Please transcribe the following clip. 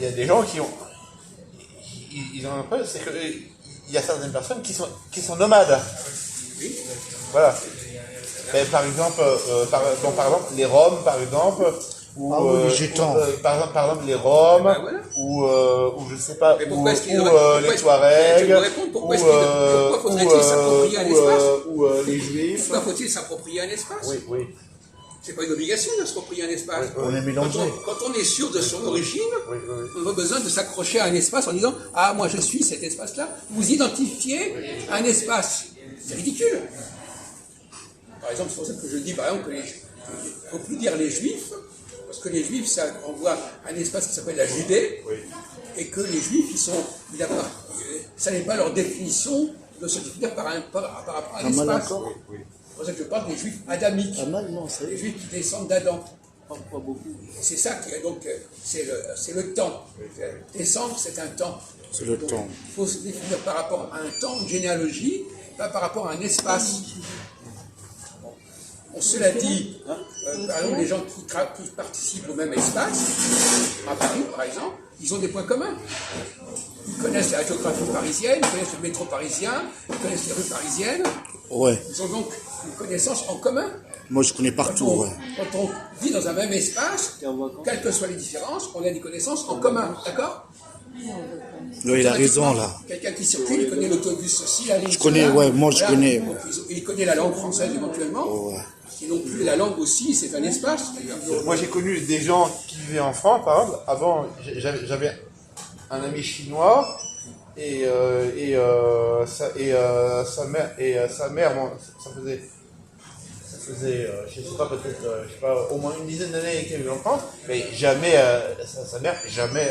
il y a des gens qui ont, ils ont un peu, c'est que il y a certaines personnes qui sont nomades. Voilà. Mais par exemple, par exemple, les Roms, par exemple, ou Ah oui, les gitans. par exemple, les Roms, Ben voilà. ou je sais pas, Mais ou pourquoi est-ce qu'ils les pourquoi Touaregs, tu me réponds, pourquoi faudrait-il s'approprier un espace ou les Juifs. Pourquoi faut-il s'approprier un espace? Oui, oui. C'est pas une obligation de s'approprier un espace. On est mélangé. Quand on est sûr de son origine, Oui, oui, oui. on n'a pas besoin de s'accrocher à un espace en disant « Ah, moi je suis cet espace-là ». Vous identifiez un espace. C'est ridicule. Par exemple, c'est pour ça que je dis par exemple qu'il ne faut plus dire les Juifs, parce que les Juifs, ça renvoie à un espace qui s'appelle la Judée, et que les Juifs, ça n'est pas leur définition de se définir par rapport à un mal espace. encore. C'est pour ça que je parle des Juifs adamiques. Pas mal, non, ça y Les est. Juifs qui descendent d'Adam. Pas beaucoup. C'est ça qui est donc, c'est le temps. Descendre, c'est un temps. C'est le Donc, temps. il faut se définir par rapport à un temps, une généalogie, pas par rapport à un espace. Bon, cela dit, par exemple, les gens qui participent au même espace, à Paris par exemple, ils ont des points communs. Ils connaissent la géographie parisienne, ils connaissent le métro parisien, ils connaissent les rues parisiennes. Ouais. Ils ont donc une connaissance en commun. Moi, je connais partout, ouais. Quand on vit dans un même espace, quelles que soient les différences, on a des connaissances en commun, d'accord? Là, il a raison, là. Quelqu'un qui circule, il connaît l'autobus aussi, la ligne. Je connais, solaire. ouais, moi, je connais, ouais. Donc, il connaît la langue française éventuellement. Ouais. Et non plus la langue aussi, c'est un espace. Moi, j'ai connu des gens qui vivaient en France, par exemple. Avant, j'avais un ami chinois et sa mère, bon, ça faisait, je sais pas, peut-être, je sais pas, au moins une dizaine d'années qu'elle vivait en France, mais jamais, sa mère, jamais